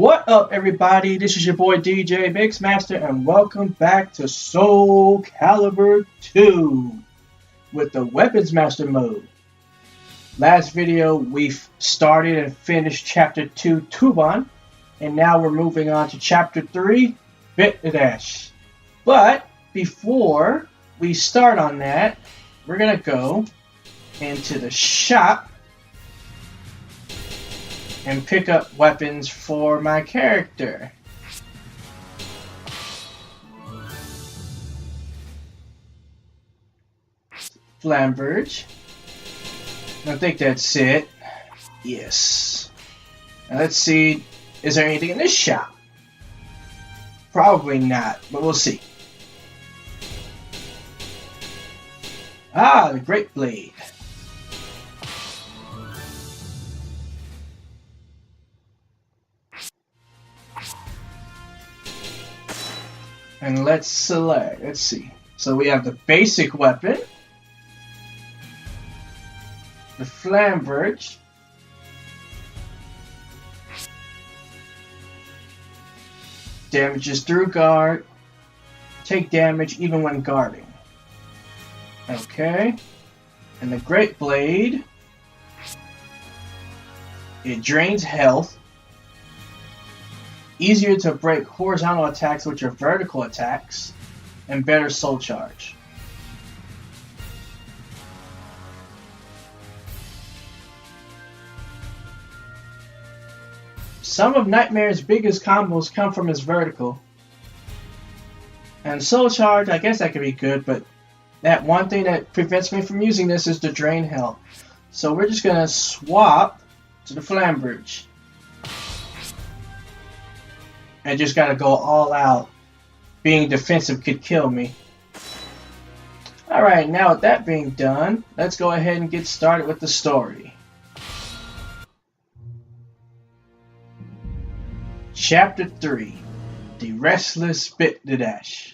What up, everybody? This is your boy DJ Mixmaster, and welcome back to Soul Calibur 2 with the Weapons Master mode. Last video, we've started and finished Chapter 2, Tuban, and now we're moving on to Chapter 3, Bitdash. But before we start on that, we're gonna go into the shop and pick up weapons for my character. Flamberge. I think that's it. Yes. Now let's see, is there anything in this shop? Probably not, but we'll see. Ah, the Great Blade. And let's select, let's see. So we have the basic weapon, the Flamberge, damages through guard, take damage even when guarding. Okay. And the Great Blade, it drains health. Easier to break horizontal attacks which are vertical attacks, and better soul charge. Some of Nightmare's biggest combos come from his vertical. And soul charge, I guess that could be good, but that one thing that prevents me from using this is the drain health. So we're just going to swap to the Flamberge. I just gotta go all out. Being defensive could kill me. Alright, now with that being done, let's go ahead and get started with the story. Chapter 3, The Restless Bitdash.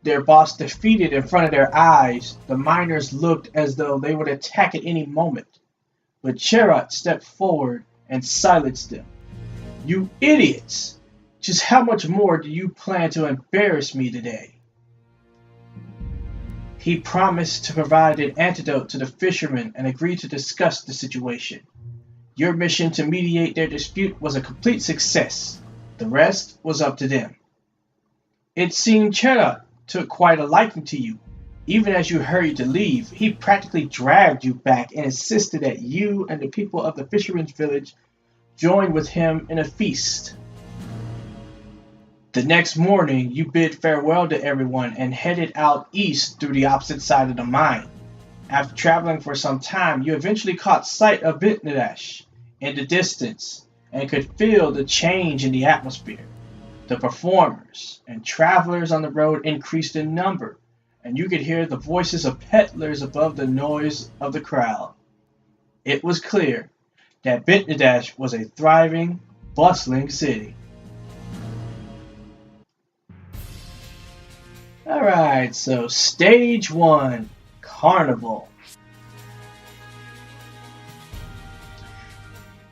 Their boss defeated in front of their eyes, the miners looked as though they would attack at any moment. But Cherot stepped forward and silenced them. You idiots! Just how much more do you plan to embarrass me today? He promised to provide an antidote to the fishermen and agreed to discuss the situation. Your mission to mediate their dispute was a complete success. The rest was up to them. It seemed Chera took quite a liking to you. Even as you hurried to leave, he practically dragged you back and insisted that you and the people of the fishermen's village joined with him in a feast. The next morning, you bid farewell to everyone and headed out east through the opposite side of the mine. After traveling for some time, you eventually caught sight of Bitdash in the distance and could feel the change in the atmosphere. The performers and travelers on the road increased in number, and you could hear the voices of peddlers above the noise of the crowd. It was clear that Bitdash was a thriving, bustling city. Alright, so Stage 1, Carnival.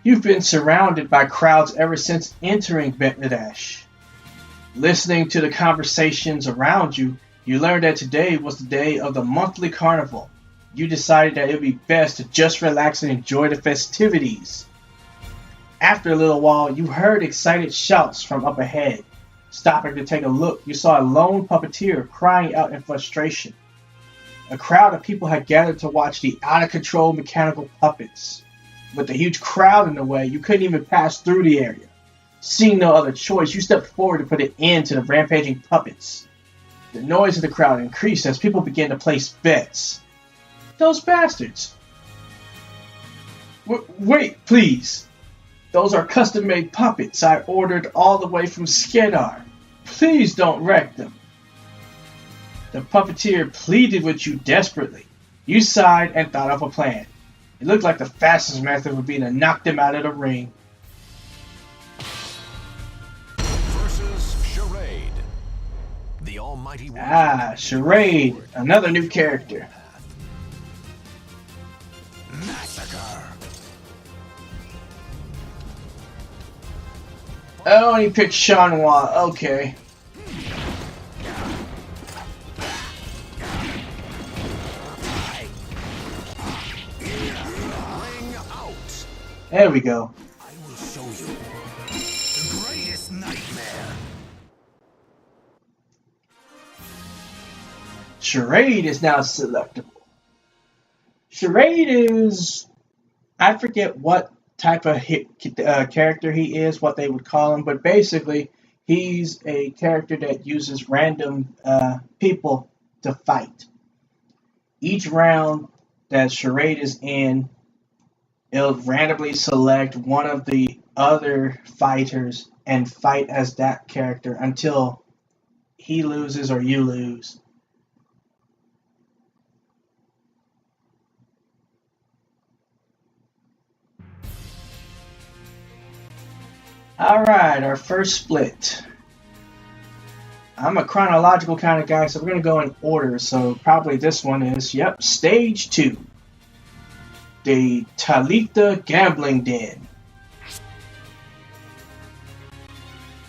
You've been surrounded by crowds ever since entering Bitdash. Listening to the conversations around you, you learned that today was the day of the monthly carnival. You decided that it would be best to just relax and enjoy the festivities. After a little while, you heard excited shouts from up ahead. Stopping to take a look, you saw a lone puppeteer crying out in frustration. A crowd of people had gathered to watch the out-of-control mechanical puppets. With the huge crowd in the way, you couldn't even pass through the area. Seeing no other choice, you stepped forward to put an end to the rampaging puppets. The noise of the crowd increased as people began to place bets. Those bastards! Wait, please! Those are custom-made puppets I ordered all the way from Skedar. Please don't wreck them. The puppeteer pleaded with you desperately. You sighed and thought of a plan. It looked like the fastest method would be to knock them out of the ring. Versus Charade. The almighty Charade, another new character. Massacre. Oh, and he picked Shanwa. Okay. There we go. I will show you the greatest nightmare. Charade is now selectable. Charade is, I forget what type of character he is, what they would call him, but basically he's a character that uses random people to fight. Each round that Charade is in, it'll randomly select one of the other fighters and fight as that character until he loses or you lose. Alright, our first split. I'm a chronological kind of guy, so we're going to go in order. So probably this one is, yep, Stage 2. The Talitha Gambling Den.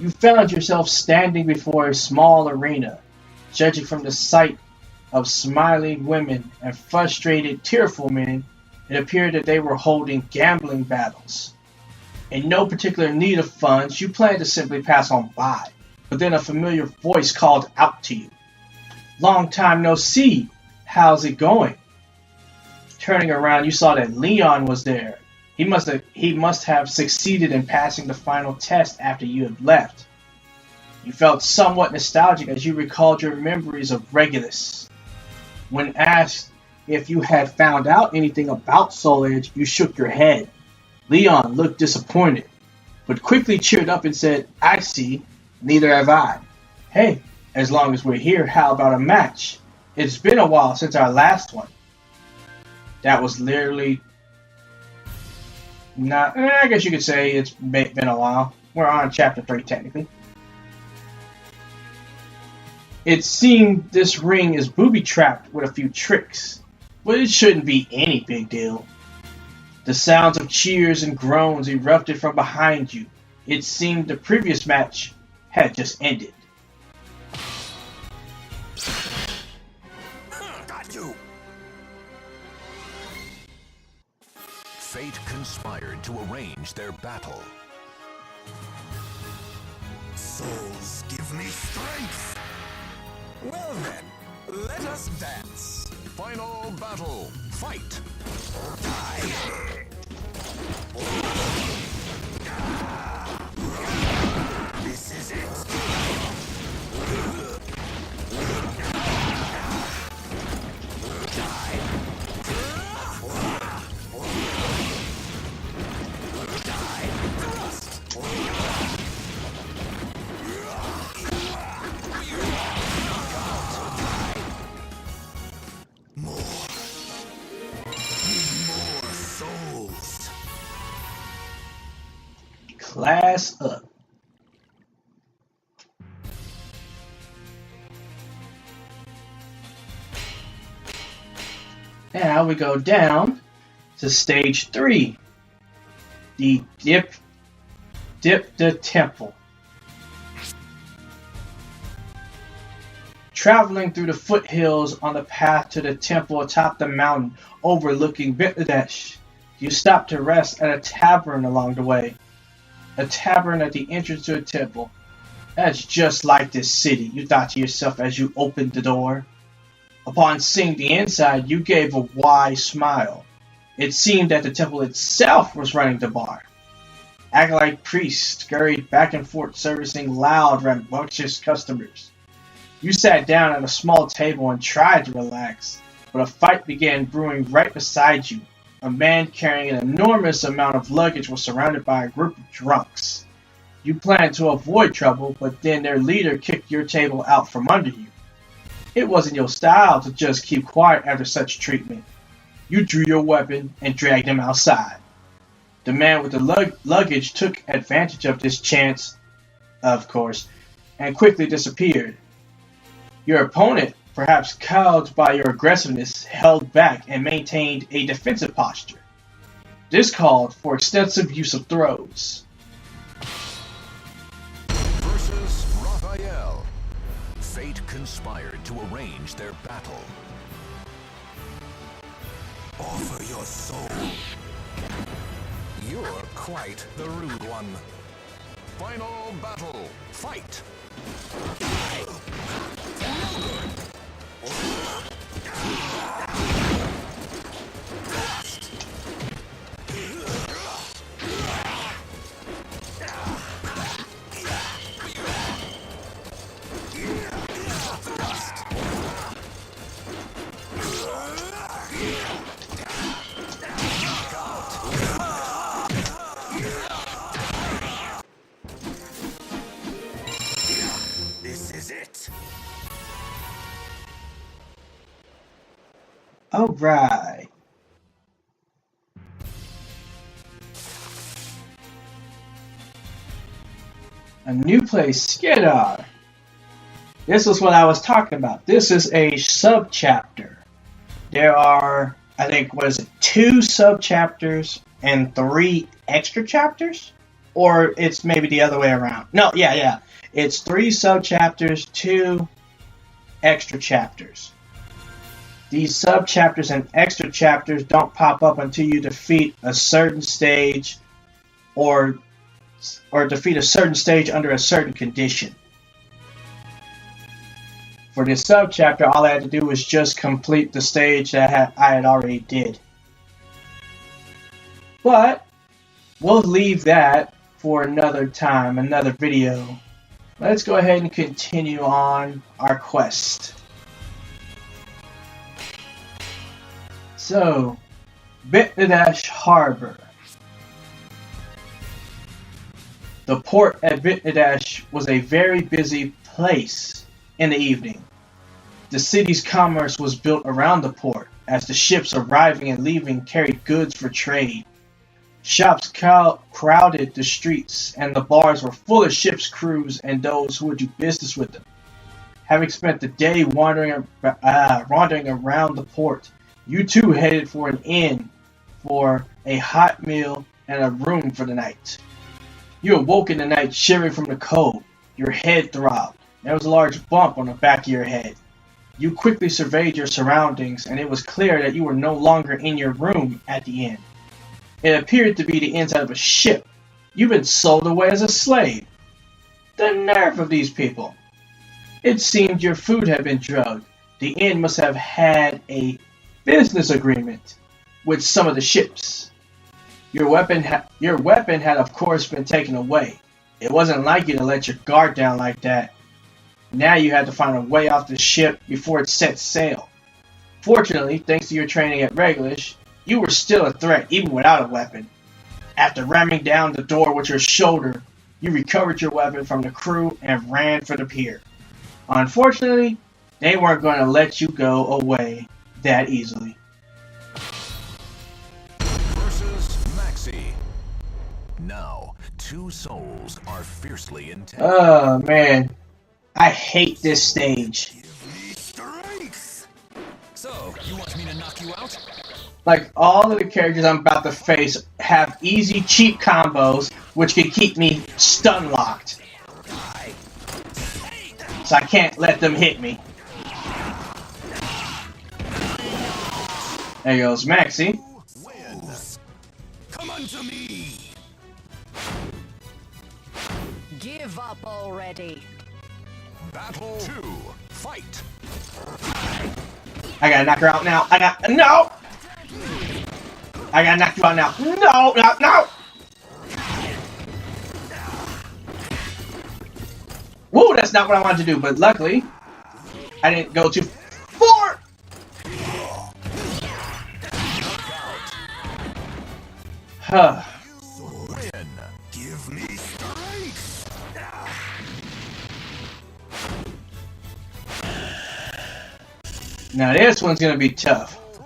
You found yourself standing before a small arena. Judging from the sight of smiling women and frustrated, tearful men, it appeared that they were holding gambling battles. In no particular need of funds, you planned to simply pass on by, but then a familiar voice called out to you. Long time no see, how's it going? Turning around, you saw that Leon was there. He must have succeeded in passing the final test after you had left. You felt somewhat nostalgic as you recalled your memories of Regulus. When asked if you had found out anything about Soul Edge, you shook your head. Leon looked disappointed, but quickly cheered up and said, I see, neither have I. Hey, as long as we're here, how about a match? It's been a while since our last one. That was literally not, I guess you could say it's been a while. We're on chapter 3 technically. It seemed this ring is booby-trapped with a few tricks, but it shouldn't be any big deal. The sounds of cheers and groans erupted from behind you. It seemed the previous match had just ended. Got you. Fate conspired to arrange their battle. Souls, give me strength. Well then, let us dance. Final battle. Fight. Die. This is it. Class up. Now we go down to stage 3. The Dip the Temple. Traveling through the foothills on the path to the temple atop the mountain overlooking Bangladesh, you stop to rest at a tavern along the way. A tavern at the entrance to a temple. That's just like this city, you thought to yourself as you opened the door. Upon seeing the inside, you gave a wide smile. It seemed that the temple itself was running the bar. Acolyte priests scurried back and forth servicing loud, rambunctious customers. You sat down at a small table and tried to relax, but a fight began brewing right beside you. A man carrying an enormous amount of luggage was surrounded by a group of drunks. You planned to avoid trouble, but then their leader kicked your table out from under you. It wasn't your style to just keep quiet after such treatment. You drew your weapon and dragged him outside. The man with the luggage took advantage of this chance, of course, and quickly disappeared. Your opponent, perhaps cowed by your aggressiveness, held back and maintained a defensive posture. This called for extensive use of throws. Fate conspired to arrange their battle. Offer your soul. You're quite the rude one. Final battle. Fight! This is it. All right. A new place, Skidar. This is what I was talking about. This is a sub-chapter. There are, I think, what is it, 2 sub-chapters and 3 extra chapters? Or it's maybe the other way around. No, yeah. It's 3 sub-chapters, 2 extra chapters. These sub-chapters and extra chapters don't pop up until you defeat a certain stage or defeat a certain stage under a certain condition. For this sub-chapter, all I had to do was just complete the stage that I had already did. But we'll leave that for another time, another video. Let's go ahead and continue on our quest. So, Bit-Nadash Harbor. The port at Bit-Nadash was a very busy place in the evening. The city's commerce was built around the port, as the ships arriving and leaving carried goods for trade. Shops crowded the streets, and the bars were full of ship's crews and those who would do business with them. Having spent the day wandering around the port, you too headed for an inn for a hot meal and a room for the night. You awoke in the night shivering from the cold. Your head throbbed. There was a large bump on the back of your head. You quickly surveyed your surroundings, and it was clear that you were no longer in your room at the inn. It appeared to be the inside of a ship. You've been sold away as a slave. The nerve of these people. It seemed your food had been drugged. The inn must have had a business agreement with some of the ships. Your weapon had of course been taken away. It wasn't like you to let your guard down like that. Now you had to find a way off the ship before it set sail. Fortunately, thanks to your training at Regulus, you were still a threat even without a weapon. After ramming down the door with your shoulder, you recovered your weapon from the crew and ran for the pier. Unfortunately, they weren't going to let you go away that easily. Versus Maxi. Now, 2 souls are fiercely intense. Oh man, I hate this stage. Give me strength. So, you want me to knock you out? Like, all of the characters I'm about to face have easy, cheap combos, which can keep me stun locked. So I can't let them hit me. There goes Maxi. Come unto me. Give up already. Battle 2. Fight. I gotta knock her out now. No! I gotta knock you out now. No! Woo, that's not what I wanted to do, but luckily, I didn't go too far. Huh. Win. Give me strength. Now this one's gonna be tough. 3.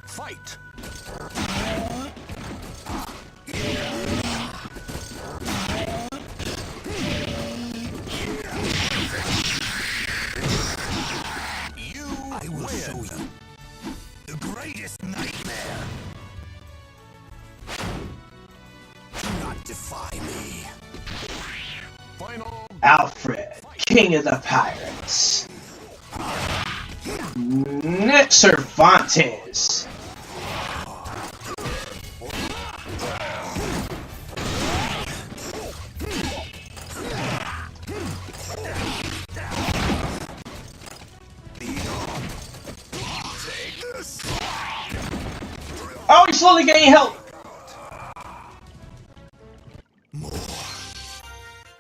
Fight. I will show you the greatest nightmare. Do not defy me. Final Alfred, King of the Pirates. Cervantes. Oh, he's slowly getting help.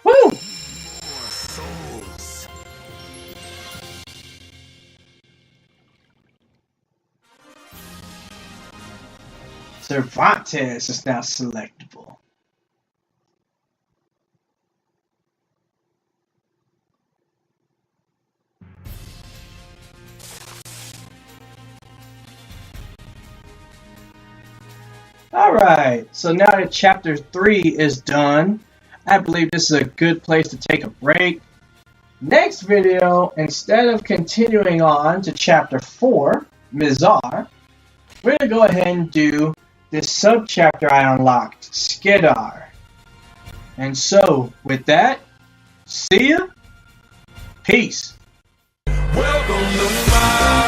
Woo! Cervantes is now selectable. Alright, so now that chapter 3 is done, I believe this is a good place to take a break. Next video, instead of continuing on to chapter 4, Mizar, we're going to go ahead and do this sub-chapter I unlocked, Skedar. And so, with that, see ya, peace. Welcome to my